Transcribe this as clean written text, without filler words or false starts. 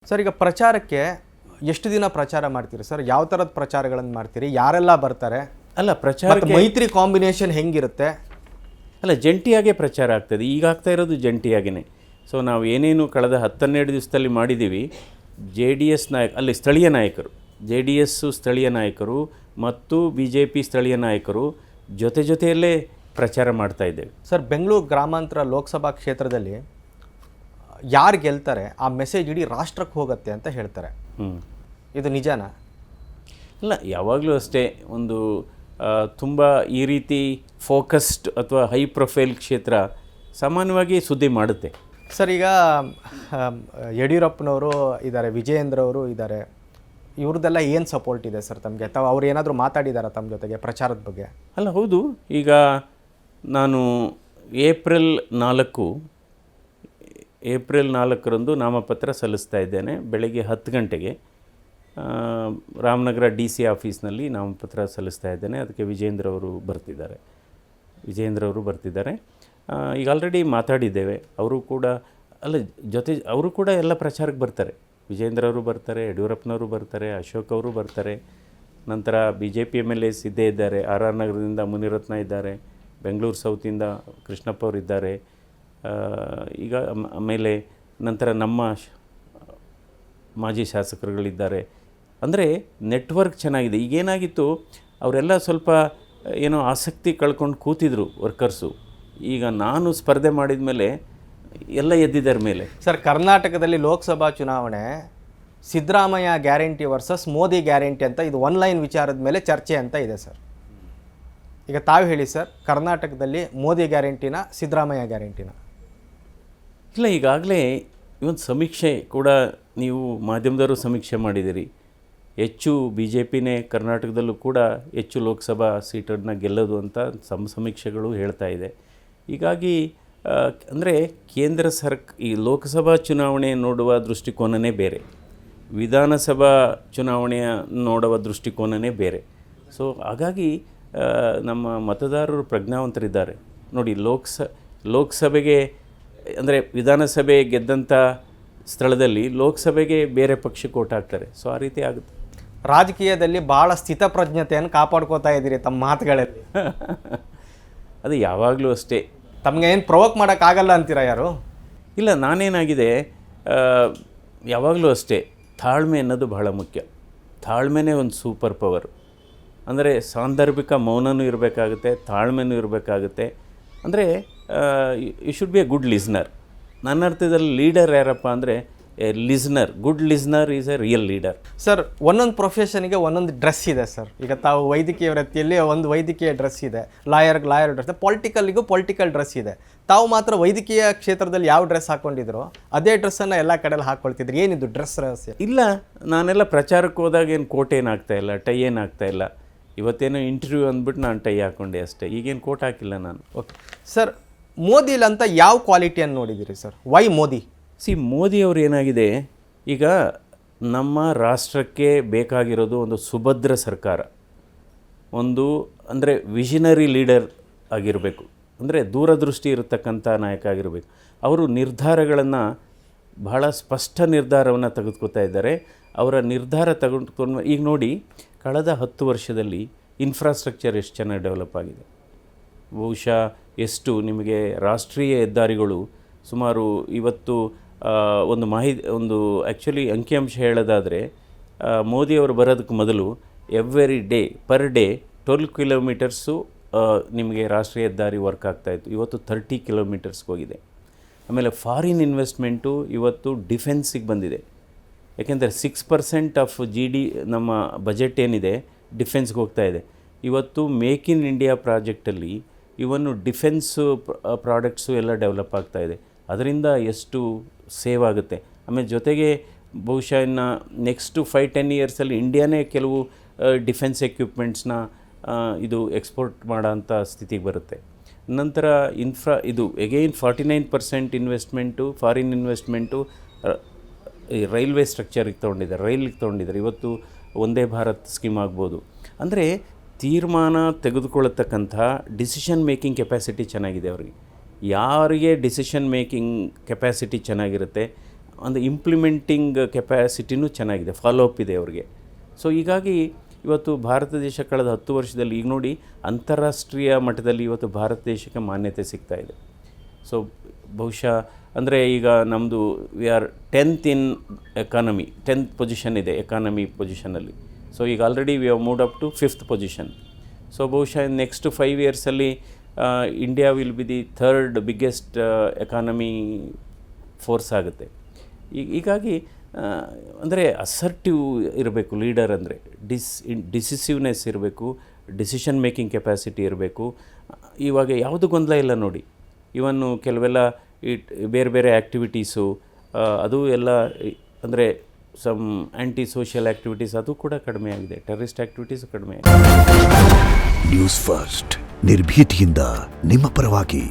Sir, ಈಗ ಪ್ರಚಾರಕ್ಕೆ ಎಷ್ಟು ದಿನ ಪ್ರಚಾರ ಮಾಡ್ತೀರಿ ಸರ್? ಯಾವ ಥರದ ಪ್ರಚಾರಗಳನ್ನು ಮಾಡ್ತೀರಿ? ಯಾರೆಲ್ಲ ಬರ್ತಾರೆ? ಅಲ್ಲ ಪ್ರಚಾರಕ್ಕೆ ಮೈತ್ರಿ ಕಾಂಬಿನೇಷನ್ ಹೆಂಗಿರುತ್ತೆ? ಅಲ್ಲ ಜಂಟಿಯಾಗೇ ಪ್ರಚಾರ ಆಗ್ತದೆ. ಈಗ ಆಗ್ತಾ ಇರೋದು ಜಂಟಿಯಾಗೇ. ಸೊ ನಾವು ಏನೇನು ಕಳೆದ 10-12 ದಿವಸದಲ್ಲಿ ಮಾಡಿದ್ದೀವಿ, JDS ಅಲ್ಲಿ ಸ್ಥಳೀಯ ನಾಯಕರು, JDS ಸ್ಥಳೀಯ ನಾಯಕರು ಮತ್ತು BJP ಸ್ಥಳೀಯ ನಾಯಕರು ಜೊತೆಯಲ್ಲೇ ಪ್ರಚಾರ ಮಾಡ್ತಾ ಇದ್ದೇವೆ. ಸರ್, ಬೆಂಗಳೂರು ಗ್ರಾಮಾಂತರ ಲೋಕಸಭಾ ಕ್ಷೇತ್ರದಲ್ಲಿ ಯಾರು ಗೆಲ್ತಾರೆ ಆ ಮೆಸೇಜ್ ಇಡೀ ರಾಷ್ಟ್ರಕ್ಕೆ ಹೋಗುತ್ತೆ ಅಂತ ಹೇಳ್ತಾರೆ. ಇದು ನಿಜಾನಾ? ಇಲ್ಲ, ಯಾವಾಗಲೂ ಅಷ್ಟೇ. ಒಂದು ತುಂಬ ಈ ರೀತಿ ಫೋಕಸ್ಡ್ ಅಥವಾ ಹೈ ಪ್ರೊಫೈಲ್ ಕ್ಷೇತ್ರ ಸಾಮಾನ್ಯವಾಗಿ ಸುದ್ದಿ ಮಾಡುತ್ತೆ. ಸರ್, ಈಗ ಯಡಿಯೂರಪ್ಪನವರು ಇದ್ದಾರೆ, ವಿಜಯೇಂದ್ರ ಅವರು ಇದ್ದಾರೆ, ಇವ್ರದ್ದೆಲ್ಲ ಏನು ಸಪೋರ್ಟ್ ಇದೆ ಸರ್ ತಮಗೆ? ಅಥವಾ ಅವ್ರು ಏನಾದರೂ ಮಾತಾಡಿದಾರಾ ತಮ್ಮ ಜೊತೆಗೆ ಪ್ರಚಾರದ ಬಗ್ಗೆ? ಅಲ್ಲ ಹೌದು, ಈಗ ನಾನು ಏಪ್ರಿಲ್ 4ರಂದು ನಾಮಪತ್ರ ಸಲ್ಲಿಸ್ತಾ ಇದ್ದೇನೆ. ಬೆಳಗ್ಗೆ 10 ಗಂಟೆಗೆ ರಾಮನಗರ DC ಆಫೀಸ್ನಲ್ಲಿ ನಾಮಪತ್ರ ಸಲ್ಲಿಸ್ತಾ ಇದ್ದೇನೆ. ಅದಕ್ಕೆ ವಿಜೇಂದ್ರ ಅವರು ಬರ್ತಿದ್ದಾರೆ. ಈಗ ಆಲ್ರೆಡಿ ಮಾತಾಡಿದ್ದೇವೆ. ಅವರು ಕೂಡ ಅವರು ಕೂಡ ಎಲ್ಲ ಪ್ರಚಾರಕ್ಕೆ ಬರ್ತಾರೆ. ವಿಜೇಂದ್ರ ಅವರು ಬರ್ತಾರೆ, ಯಡಿಯೂರಪ್ಪನವರು ಬರ್ತಾರೆ, ಅಶೋಕ್ ಅವರು ಬರ್ತಾರೆ. ನಂತರ BJP MLAs ಇದ್ದೇ ಇದ್ದಾರೆ. RR ನಗರದಿಂದ ಮುನಿರತ್ನ ಇದ್ದಾರೆ, ಬೆಂಗಳೂರು ಸೌತಿಂದ ಕೃಷ್ಣಪ್ಪ ಅವರು ಇದ್ದಾರೆ. ಈಗ ಆಮೇಲೆ ನಂತರ ನಮ್ಮ ಮಾಜಿ ಶಾಸಕರುಗಳಿದ್ದಾರೆ. ಅಂದರೆ ನೆಟ್ವರ್ಕ್ ಚೆನ್ನಾಗಿದೆ. ಈಗೇನಾಗಿತ್ತು, ಅವರೆಲ್ಲ ಸ್ವಲ್ಪ ಏನೋ ಆಸಕ್ತಿ ಕಳ್ಕೊಂಡು ಕೂತಿದ್ರು ವರ್ಕರ್ಸು. ಈಗ ನಾನು ಸ್ಪರ್ಧೆ ಮಾಡಿದ ಮೇಲೆ ಎಲ್ಲ ಎದ್ದಿದ್ದಾರೆ ಮೇಲೆ. ಸರ್, ಕರ್ನಾಟಕದಲ್ಲಿ ಲೋಕಸಭಾ ಚುನಾವಣೆ Siddaramaiah guarantee versus Modi guarantee ಅಂತ ಇದು ಆನ್ಲೈನ್ ವಿಚಾರದ ಮೇಲೆ ಚರ್ಚೆ ಅಂತ ಇದೆ ಸರ್. ಈಗ ತಾವು ಹೇಳಿ ಸರ್, ಕರ್ನಾಟಕದಲ್ಲಿ ಮೋದಿ ಗ್ಯಾರಂಟಿನ ಸಿದ್ದರಾಮಯ್ಯ ಗ್ಯಾರಂಟಿನ? ಇಲ್ಲ, ಈಗಾಗಲೇ ಇವೊಂದು ಸಮೀಕ್ಷೆ ಕೂಡ ನೀವು ಮಾಧ್ಯಮದವರು ಸಮೀಕ್ಷೆ ಮಾಡಿದ್ದೀರಿ. ಹೆಚ್ಚು BJPನೇ ಕರ್ನಾಟಕದಲ್ಲೂ ಕೂಡ ಹೆಚ್ಚು ಲೋಕಸಭಾ ಸೀಟನ್ನು ಗೆಲ್ಲೋದು ಅಂತ ಸಮೀಕ್ಷೆಗಳು ಹೇಳ್ತಾ ಇದೆ. ಹೀಗಾಗಿ ಅಂದರೆ ಕೇಂದ್ರ ಈ ಲೋಕಸಭಾ ಚುನಾವಣೆ ನೋಡುವ ದೃಷ್ಟಿಕೋನನೇ ಬೇರೆ, ವಿಧಾನಸಭಾ ಚುನಾವಣೆಯ ನೋಡುವ ದೃಷ್ಟಿಕೋನನೇ ಬೇರೆ. ಸೊ ಹಾಗಾಗಿ ನಮ್ಮ ಮತದಾರರು ಪ್ರಜ್ಞಾವಂತರಿದ್ದಾರೆ. ನೋಡಿ, ಲೋಕಸಭೆಗೆ ಅಂದರೆ ವಿಧಾನಸಭೆ ಗೆದ್ದಂಥ ಸ್ಥಳದಲ್ಲಿ ಲೋಕಸಭೆಗೆ ಬೇರೆ ಪಕ್ಷಕ್ಕೆ ಓಟ್ ಹಾಕ್ತಾರೆ. ಸೊ ಆ ರೀತಿ ಆಗುತ್ತೆ. ರಾಜಕೀಯದಲ್ಲಿ ಭಾಳ ಸ್ಥಿತಪ್ರಜ್ಞತೆಯನ್ನು ಕಾಪಾಡ್ಕೋತಾ ಇದ್ದೀರಿ ತಮ್ಮ ಮಾತುಗಳಲ್ಲಿ. ಅದು ಯಾವಾಗಲೂ ಅಷ್ಟೇ. ತಮಗೆ ಏನು ಪ್ರೊವೋಕ್ ಮಾಡೋಕ್ಕಾಗಲ್ಲ ಅಂತೀರಾ ಯಾರು? ಇಲ್ಲ, ನಾನೇನಾಗಿದೆ, ಯಾವಾಗಲೂ ಅಷ್ಟೇ, ತಾಳ್ಮೆ ಅನ್ನೋದು ಬಹಳ ಮುಖ್ಯ. ತಾಳ್ಮೆನೇ ಒಂದು ಸೂಪರ್ ಪವರ್. ಅಂದರೆ ಸಾಂದರ್ಭಿಕ ಮೌನನೂ ಇರಬೇಕಾಗುತ್ತೆ, ತಾಳ್ಮೆನೂ ಇರಬೇಕಾಗುತ್ತೆ. ಅಂದರೆ you should be a good listener. ನನ್ನ ಅರ್ಥದಲ್ಲಿ ಲೀಡರ್ ಯಾರಪ್ಪ ಅಂದರೆ listener. Good listener is a real leader. Sir, ಒಂದೊಂದು ಪ್ರೊಫೆಷನ್ಗೆ ಒಂದೊಂದು ಡ್ರೆಸ್ ಇದೆ ಸರ್. ಈಗ ತಾವು ವೈದ್ಯಕೀಯ ವೃತ್ತಿಯಲ್ಲಿ ಒಂದು ವೈದ್ಯಕೀಯ ಡ್ರೆಸ್ ಇದೆ, ಲಾಯರ್ ಡ್ರೆಸ್, ಪೊಲಿಟಿಕಲ್ ಡ್ರೆಸ್ ಇದೆ. ತಾವು ಮಾತ್ರ ವೈದ್ಯಕೀಯ ಕ್ಷೇತ್ರದಲ್ಲಿ ಯಾವ ಡ್ರೆಸ್ ಹಾಕ್ಕೊಂಡಿದ್ರು ಅದೇ ಡ್ರೆಸ್ಸನ್ನು ಎಲ್ಲ ಕಡೆಯಲ್ಲಿ ಹಾಕ್ಕೊಳ್ತಿದ್ರು. ಏನಿದು ಡ್ರೆಸ್ ರಹಸ್ಯ? ಇಲ್ಲ, ನಾನೆಲ್ಲ ಪ್ರಚಾರಕ್ಕೆ ಹೋದಾಗ ಏನು ಕೋಟ್ ಏನಾಗ್ತಾಯಿಲ್ಲ, ಟೈ ಏನಾಗ್ತಾಯಿಲ್ಲ. ಇವತ್ತೇನೋ ಇಂಟರ್ವ್ಯೂ ಅಂದ್ಬಿಟ್ಟು ನಾನು ಟೈ ಹಾಕ್ಕೊಂಡೆ ಅಷ್ಟೇ. ಈಗೇನು ಕೋಟ್ ಹಾಕಿಲ್ಲ ನಾನು. ಓಕೆ ಸರ್, ಮೋದಿಲಂತ ಯಾವ ಕ್ವಾಲಿಟಿಯನ್ನು ನೋಡಿದ್ದೀರಿ ಸರ್? ವೈ ಮೋದಿ? ಮೋದಿಯವರು ಏನಾಗಿದೆ, ಈಗ ನಮ್ಮ ರಾಷ್ಟ್ರಕ್ಕೆ ಬೇಕಾಗಿರೋದು ಒಂದು ಸುಭದ್ರ ಸರ್ಕಾರ, ಒಂದು ಅಂದರೆ ವಿಷನರಿ ಲೀಡರ್ ಆಗಿರಬೇಕು, ಅಂದರೆ ದೂರದೃಷ್ಟಿ ಇರತಕ್ಕಂಥ ನಾಯಕ ಆಗಿರಬೇಕು. ಅವರು ನಿರ್ಧಾರಗಳನ್ನು ಬಹಳ ಸ್ಪಷ್ಟ ನಿರ್ಧಾರವನ್ನು ತೆಗೆದುಕೊತಾ ಇದ್ದಾರೆ. ಅವರ ನಿರ್ಧಾರ ತೆಗೆದುಕೊಂಡು ಈಗ ನೋಡಿ, ಕಳೆದ 10 ವರ್ಷದಲ್ಲಿ ಇನ್ಫ್ರಾಸ್ಟ್ರಕ್ಚರ್ ಎಷ್ಟು ಚೆನ್ನಾಗಿ ಡೆವಲಪ್ ಆಗಿದೆ. ಬಹುಶಃ ಎಷ್ಟು ನಿಮಗೆ ರಾಷ್ಟ್ರೀಯ ಹೆದ್ದಾರಿಗಳು ಸುಮಾರು ಇವತ್ತು ಒಂದು ಆ್ಯಕ್ಚುಲಿ ಅಂಕಿಅಂಶ ಹೇಳೋದಾದರೆ, ಮೋದಿಯವರು ಬರೋದಕ್ಕೆ ಮೊದಲು ಪರ್ ಡೇ 12 ಕಿಲೋಮೀಟರ್ಸು ನಿಮಗೆ ರಾಷ್ಟ್ರೀಯ ಹೆದ್ದಾರಿ ವರ್ಕ್ ಆಗ್ತಾಯಿತ್ತು. ಇವತ್ತು 30 ಕಿಲೋಮೀಟರ್ಸ್ಗೆ ಹೋಗಿದೆ. ಆಮೇಲೆ ಫಾರಿನ್ ಇನ್ವೆಸ್ಟ್ಮೆಂಟು ಇವತ್ತು ಡಿಫೆನ್ಸಿಗೆ ಬಂದಿದೆ. ಯಾಕೆಂದರೆ 6% ಆಫ್ ನಮ್ಮ ಬಜೆಟ್ ಏನಿದೆ ಡಿಫೆನ್ಸ್ಗೆ ಹೋಗ್ತಾ ಇದೆ. ಇವತ್ತು ಮೇಕ್ ಇನ್ ಇಂಡಿಯಾ ಪ್ರಾಜೆಕ್ಟಲ್ಲಿ ಇವನ್ನು ಡಿಫೆನ್ಸು ಪ್ರಾಡಕ್ಟ್ಸು ಎಲ್ಲ ಡೆವಲಪ್ ಆಗ್ತಾಯಿದೆ. ಅದರಿಂದ ಎಷ್ಟು ಸೇವ್ ಆಗುತ್ತೆ. ಆಮೇಲೆ ಜೊತೆಗೆ ಬಹುಶಃ ಇನ್ನು ನೆಕ್ಸ್ಟು 5-10 ಇಯರ್ಸಲ್ಲಿ ಇಂಡಿಯಾನೇ ಕೆಲವು ಡಿಫೆನ್ಸ್ ಎಕ್ವಿಪ್ಮೆಂಟ್ಸ್ನ ಇದು ಎಕ್ಸ್ಪೋರ್ಟ್ ಮಾಡೋಂಥ ಸ್ಥಿತಿಗೆ ಬರುತ್ತೆ. ನಂತರ ಇದು again 49% investment, foreign investment railway ಸ್ಟ್ರಕ್ಚರಿಗೆ ತೊಗೊಂಡಿದ್ದಾರೆ. ಇವತ್ತು ಒಂದೇ ಭಾರತ್ ಸ್ಕೀಮ್ ಆಗ್ಬೋದು. ಅಂದರೆ ತೀರ್ಮಾನ ತೆಗೆದುಕೊಳ್ಳತಕ್ಕಂಥ ಡಿಸಿಷನ್ ಮೇಕಿಂಗ್ ಕೆಪಾಸಿಟಿ ಚೆನ್ನಾಗಿದೆ ಅವರಿಗೆ. ಯಾರಿಗೆ ಡಿಸಿಷನ್ ಮೇಕಿಂಗ್ ಕೆಪಾಸಿಟಿ ಚೆನ್ನಾಗಿರುತ್ತೆ ಒಂದು ಇಂಪ್ಲಿಮೆಂಟಿಂಗ್ ಕೆಪಾಸಿಟಿನೂ ಚೆನ್ನಾಗಿದೆ, ಫಾಲೋ ಅಪ್ ಇದೆ ಅವ್ರಿಗೆ. ಸೊ ಹೀಗಾಗಿ ಇವತ್ತು ಭಾರತ ದೇಶ ಕಳೆದ 10 ವರ್ಷದಲ್ಲಿ ಈಗ ನೋಡಿ ಅಂತಾರಾಷ್ಟ್ರೀಯ ಮಟ್ಟದಲ್ಲಿ ಇವತ್ತು ಭಾರತ ದೇಶಕ್ಕೆ ಮಾನ್ಯತೆ ಸಿಗ್ತಾ ಇದೆ. ಸೊ ಬಹುಶಃ ಅಂದರೆ ಈಗ ನಮ್ಮದು we are 10th in economy, 10th position ಇದೆ ಎಕಾನಮಿ ಪೊಸಿಷನಲ್ಲಿ. ಸೊ ಈಗ already we have moved up to 5th position. So ಬಹುಶಃ ನೆಕ್ಸ್ಟ್ 5 ಇಯರ್ಸಲ್ಲಿ India will be the 3rd biggest economy force ಆಗುತ್ತೆ. ಹೀಗಾಗಿ ಅಂದರೆ ಅಸರ್ಟಿವ್ ಇರಬೇಕು ಲೀಡರ್ ಅಂದರೆ, ಡಿಸಿಸಿವ್ನೆಸ್ ಇರಬೇಕು, ಡಿಸಿಷನ್ ಮೇಕಿಂಗ್ ಕೆಪಾಸಿಟಿ ಇರಬೇಕು. ಇವಾಗ ಯಾವುದು ಗೊಂದಲ ಇಲ್ಲ ನೋಡಿ. ಇವನ್ನು ಕೆಲವೆಲ್ಲ ಬೇರೆ ಬೇರೆ ಆ್ಯಕ್ಟಿವಿಟೀಸು ಅದು ಎಲ್ಲ ಅಂದರೆ ಸಮ್ ಆ್ಯಂಟಿ ಸೋಷಿಯಲ್ ಆ್ಯಕ್ಟಿವಿಟೀಸ್ ಅದು ಕೂಡ ಕಡಿಮೆ ಆಗಿದೆ, ಟೆರರಿಸ್ಟ್ ಆ್ಯಕ್ಟಿವಿಟೀಸು ಕಡಿಮೆ ಆಗಿದೆ. ನ್ಯೂಸ್ ಫಸ್ಟ್ ನಿರ್ಭೀತಿಯಿಂದ ನಿಮ್ಮ ಪರವಾಗಿ.